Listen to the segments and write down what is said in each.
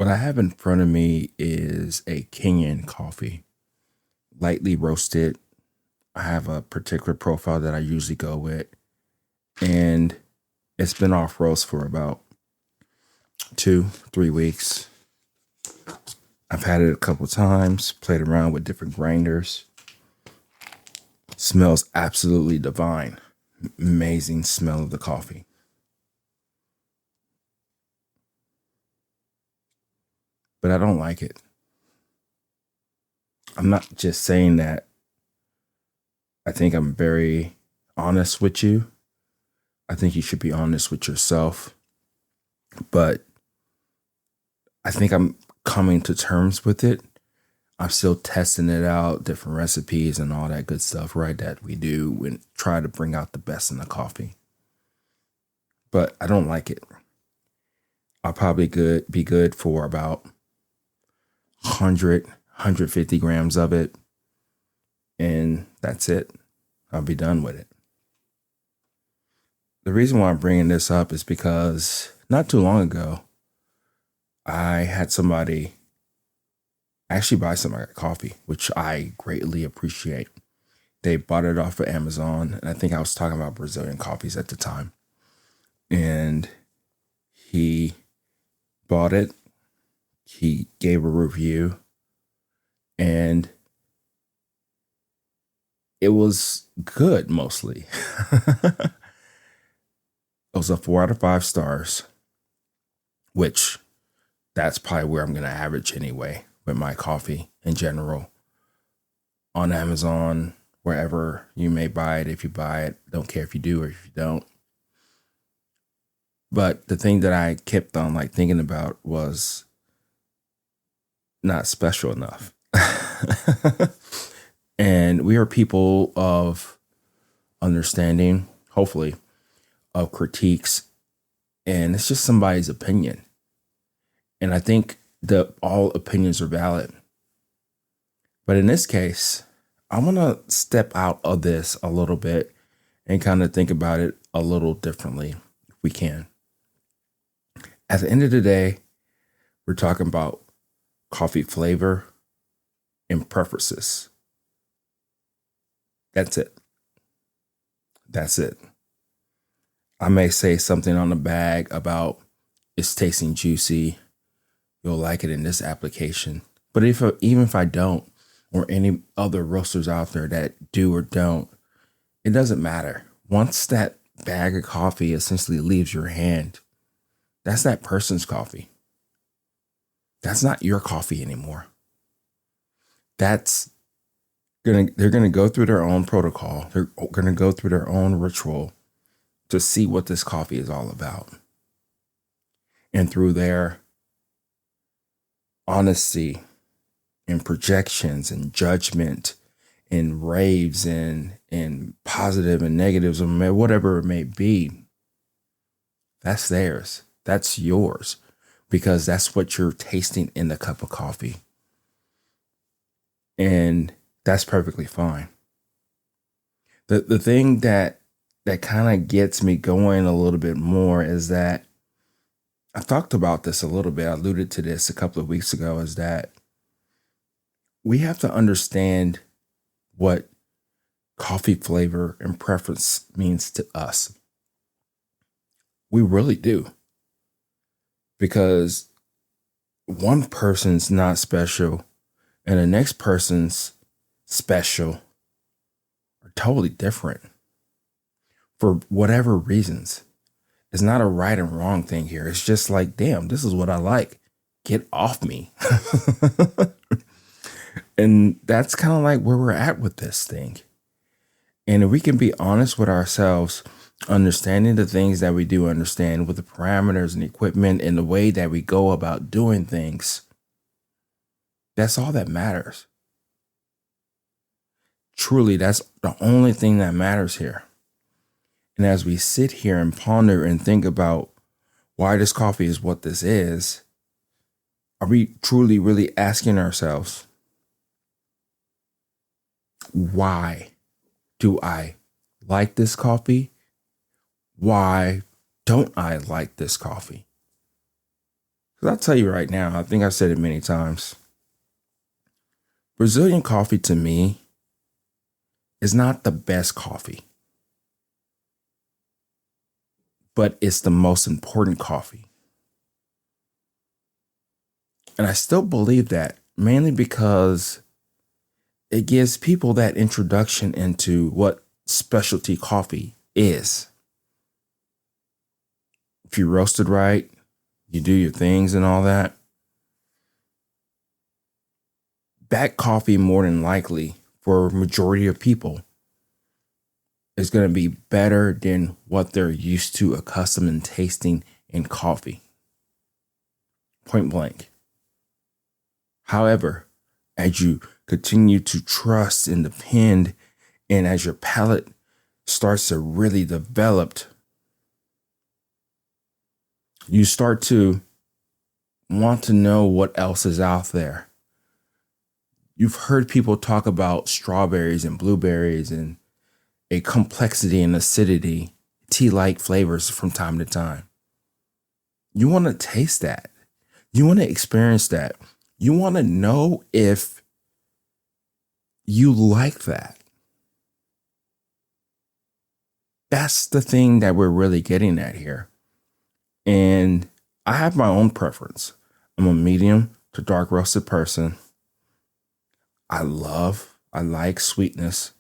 What I have in front of me is a Kenyan coffee, lightly roasted. I have a particular profile that I usually go with, and it's been off roast for about 2, 3 weeks. I've had it a couple times, played around with different grinders. Smells absolutely divine. Amazing smell of the coffee. But I don't like it. I'm not just saying that. I think I'm very honest with you. I think you should be honest with yourself. But I think I'm coming to terms with it. I'm still testing it out, different recipes and all that good stuff, right? That we do and try to bring out the best in the coffee. But I don't like it. I'll probably be good for about 100, 150 grams of it. And that's it. I'll be done with it. The reason why I'm bringing this up is because not too long ago, I had somebody actually buy some coffee, which I greatly appreciate. They bought it off of Amazon. And I think I was talking about Brazilian coffees at the time. And he bought it. He gave a review. And it was good mostly. It was a 4 out of 5 stars, which that's probably where I'm going to average anyway with my coffee in general. On Amazon, wherever you may buy it, if you buy it, don't care if you do or if you don't. But the thing that I kept on thinking about was not special enough. And we are people of understanding, hopefully, of critiques. And it's just somebody's opinion. And I think that all opinions are valid. But in this case, I want to step out of this a little bit and kind of think about it a little differently if we can. At the end of the day, we're talking about coffee flavor and preferences. That's it. That's it. I may say something on the bag about it's tasting juicy. You'll like it in this application. But even if I don't, or any other roasters out there that do or don't, it doesn't matter. Once that bag of coffee essentially leaves your hand, that's that person's coffee. That's not your coffee anymore. They're gonna go through their own protocol. They're gonna go through their own ritual to see what this coffee is all about. And through their honesty and projections and judgment and raves and positive and negatives or whatever it may be, that's theirs. That's yours, because that's what you're tasting in the cup of coffee. And that's perfectly fine. The thing that kind of gets me going a little bit more is that I've talked about this a little bit. I alluded to this a couple of weeks ago, is that we have to understand what coffee flavor and preference means to us. We really do. Because one person's not special and the next person's special are totally different for whatever reasons. It's not a right and wrong thing here. It's just like, damn, this is what I like. Get off me. And that's kind of like where we're at with this thing. And if we can be honest with ourselves, understanding the things that we do understand with the parameters and equipment and the way that we go about doing things, that's all that matters. Truly, that's the only thing that matters here. And as we sit here and ponder and think about why this coffee is what this is, are we truly, really asking ourselves, why do I like this coffee? Why don't I like this coffee? Because I'll tell you right now, I think I've said it many times. Brazilian coffee to me is not the best coffee, but it's the most important coffee. And I still believe that mainly because it gives people that introduction into what specialty coffee is. If you roast it right, you do your things and all that, that coffee more than likely for a majority of people is going to be better than what they're used to, accustomed and tasting in coffee. Point blank. However, as you continue to trust and depend, and as your palate starts to really develop, you start to want to know what else is out there. You've heard people talk about strawberries and blueberries and a complexity and acidity, tea-like flavors from time to time. You want to taste that. You want to experience that. You want to know if you like that. That's the thing that we're really getting at here. And I have my own preference. I'm a medium to dark roasted person. I like sweetness,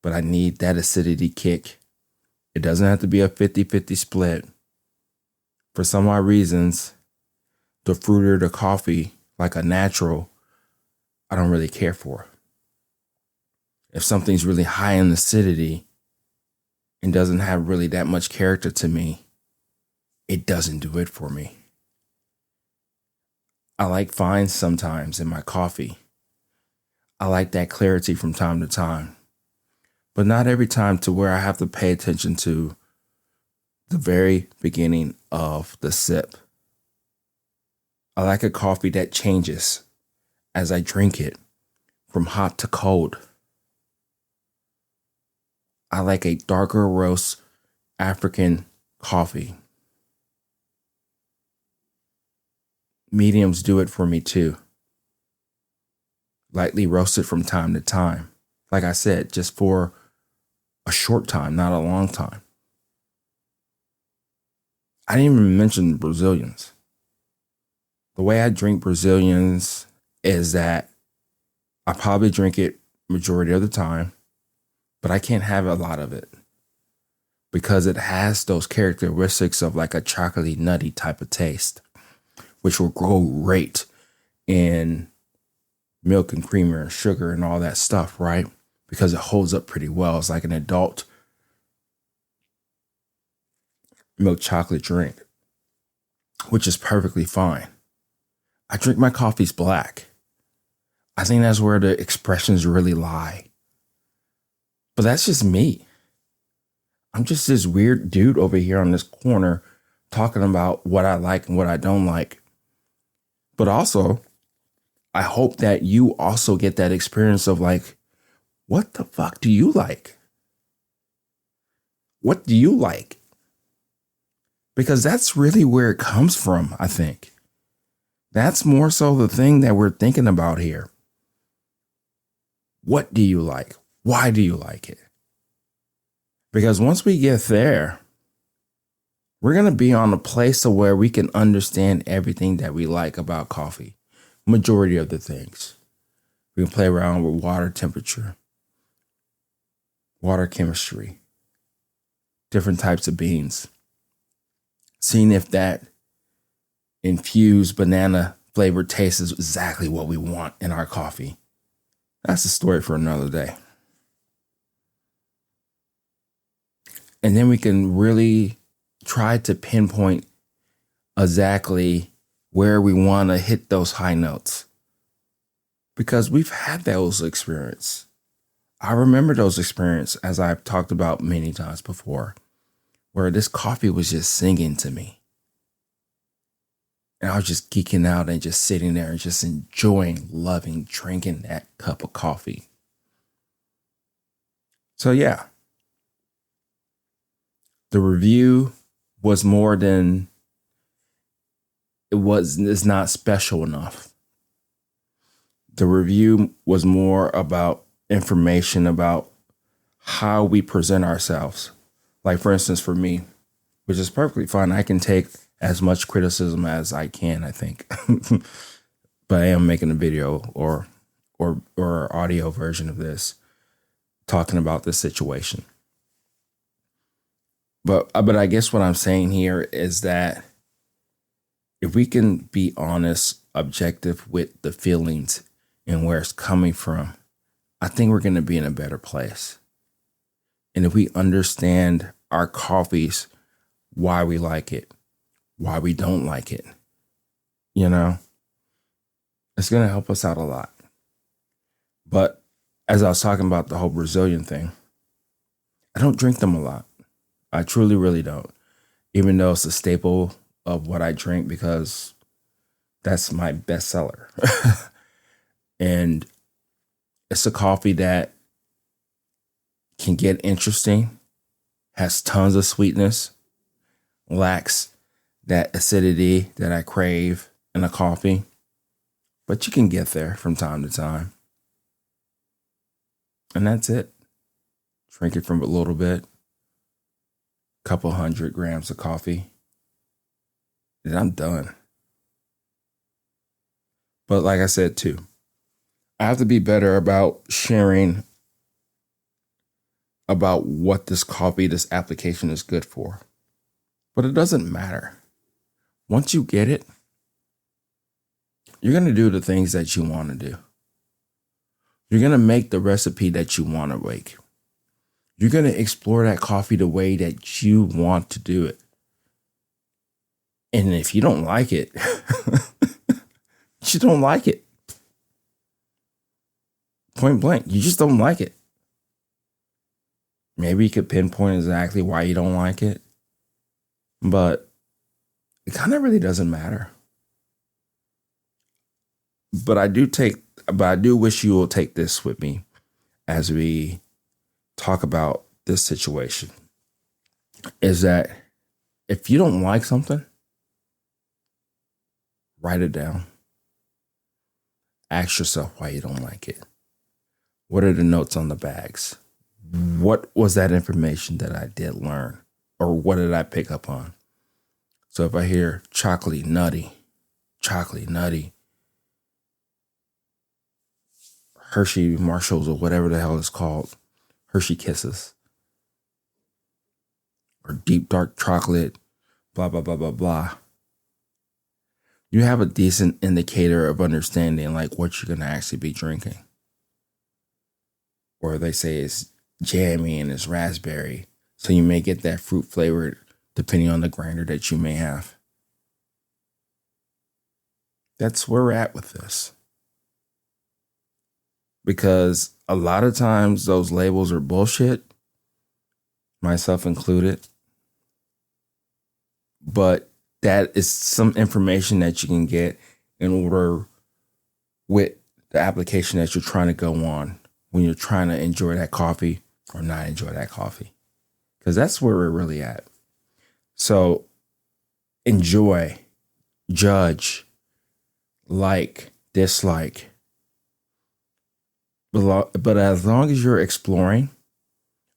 but I need that acidity kick. It doesn't have to be a 50-50 split. For some odd reasons, the fruitier the coffee, like a natural, I don't really care for. If something's really high in acidity and doesn't have really that much character to me, it doesn't do it for me. I like fines sometimes in my coffee. I like that clarity from time to time, but not every time to where I have to pay attention to the very beginning of the sip. I like a coffee that changes as I drink it from hot to cold. I like a darker roast African coffee. Mediums do it for me too. Lightly roasted from time to time. Like I said, just for a short time, not a long time. I didn't even mention Brazilians. The way I drink Brazilians is that I probably drink it majority of the time, but I can't have a lot of it because it has those characteristics of like a chocolatey, nutty type of taste, which will grow great in milk and creamer and sugar and all that stuff, right? Because it holds up pretty well. It's like an adult milk chocolate drink, which is perfectly fine. I drink my coffees black. I think that's where the expressions really lie. But that's just me. I'm just this weird dude over here on this corner talking about what I like and what I don't like. But also, I hope that you also get that experience of like, what the fuck do you like? What do you like? Because that's really where it comes from, I think. That's more so the thing that we're thinking about here. What do you like? Why do you like it? Because once we get there, we're going to be on a place of where we can understand everything that we like about coffee. Majority of the things. We can play around with water temperature, water chemistry, different types of beans, seeing if that infused banana flavored taste is exactly what we want in our coffee. That's a story for another day. And then we can really try to pinpoint exactly where we want to hit those high notes. Because we've had those experiences. I remember those experiences, as I've talked about many times before, where this coffee was just singing to me. And I was just geeking out and just sitting there and just enjoying, loving, drinking that cup of coffee. So yeah, the review was more than it's not special enough. The review was more about information about how we present ourselves. Like, for instance, for me, which is perfectly fine. I can take as much criticism as I can, I think. But I am making a video or audio version of this talking about this situation. But I guess what I'm saying here is that if we can be honest, objective with the feelings and where it's coming from, I think we're going to be in a better place. And if we understand our coffees, why we like it, why we don't like it, it's going to help us out a lot. But as I was talking about the whole Brazilian thing, I don't drink them a lot. I truly, really don't. Even though it's a staple of what I drink because that's my best seller. And it's a coffee that can get interesting, has tons of sweetness, lacks that acidity that I crave in a coffee, but you can get there from time to time. And that's it. Drink it from a little bit, couple 100 grams of coffee, and I'm done. But like I said, too, I have to be better about sharing about what this coffee, this application is good for. But it doesn't matter. Once you get it, you're going to do the things that you want to do. You're going to make the recipe that you want to make. You're going to explore that coffee the way that you want to do it. And if you don't like it, you don't like it. Point blank, you just don't like it. Maybe you could pinpoint exactly why you don't like it, but it kind of really doesn't matter. But I do wish you will take this with me as we talk about this situation, is that if you don't like something, write it down. Ask yourself why you don't like it. What are the notes on the bags? What was that information that I did learn? Or what did I pick up on? So if I hear chocolate nutty, Hershey Marshalls or whatever the hell it's called, Hershey Kisses, or deep dark chocolate, blah, blah, blah, blah, blah. You have a decent indicator of understanding like what you're going to actually be drinking. Or they say it's jammy and it's raspberry. So you may get that fruit flavored depending on the grinder that you may have. That's where we're at with this. Because a lot of times those labels are bullshit, myself included. But that is some information that you can get in order with the application that you're trying to go on when you're trying to enjoy that coffee or not enjoy that coffee. Because that's where we're really at. So enjoy, judge, like, dislike. But as long as you're exploring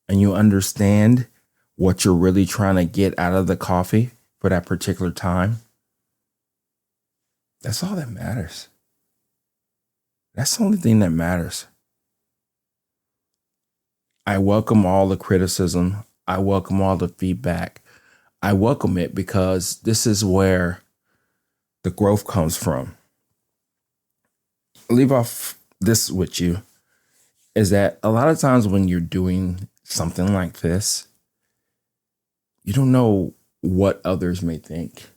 and you understand what you're really trying to get out of the coffee for that particular time, that's all that matters. That's the only thing that matters. I welcome all the criticism. I welcome all the feedback. I welcome it because this is where the growth comes from. I'll leave off this with you, is that a lot of times when you're doing something like this, you don't know what others may think.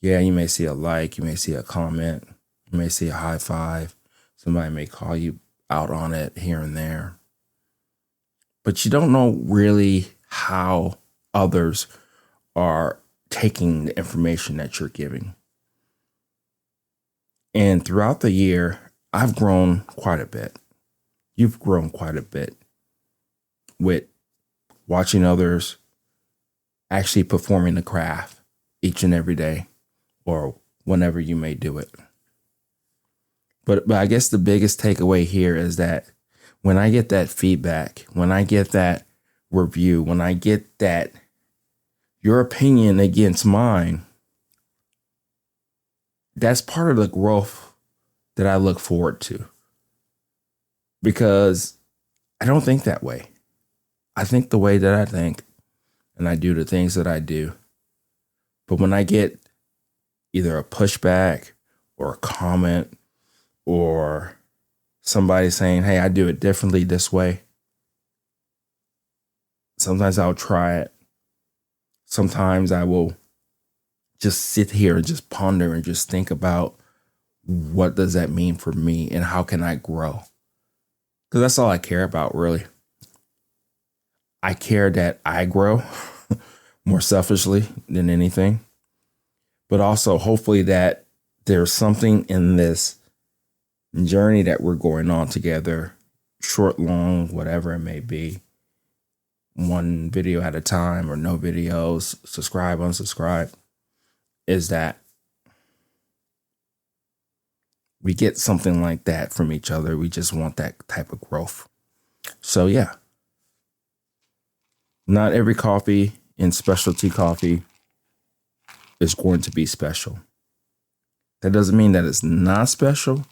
Yeah, you may see a like, you may see a comment, you may see a high five. Somebody may call you out on it here and there. But you don't know really how others are taking the information that you're giving. And throughout the year, I've grown quite a bit. You've grown quite a bit with watching others actually performing the craft each and every day, or whenever you may do it. But I guess the biggest takeaway here is that when I get that feedback, when I get that review, when I get that your opinion against mine, that's part of the growth that I look forward to. Because I don't think that way. I think the way that I think, and I do the things that I do. But when I get either a pushback or a comment or somebody saying, hey, I do it differently this way, sometimes I'll try it. Sometimes I will just sit here and just ponder and just think about what does that mean for me and how can I grow? Because that's all I care about, really. I care that I grow more selfishly than anything, but also hopefully that there's something in this journey that we're going on together, short, long, whatever it may be, one video at a time or no videos, subscribe, unsubscribe, is that we get something like that from each other. We just want that type of growth. So yeah, not every coffee in specialty coffee is going to be special. That doesn't mean that it's not special.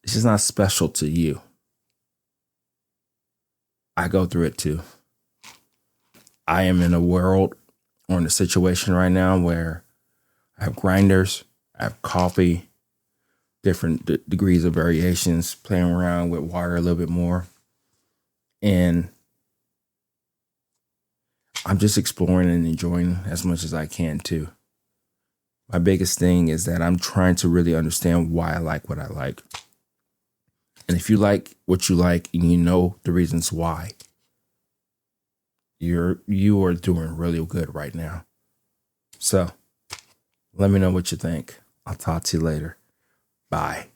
It's just not special to you. I go through it too. I am in a world or in a situation right now where I have grinders, I have coffee, different degrees of variations, playing around with water a little bit more. And I'm just exploring and enjoying as much as I can too. My biggest thing is that I'm trying to really understand why I like what I like. And if you like what you like and you know the reasons why, you are doing really good right now. So let me know what you think. I'll talk to you later. Bye.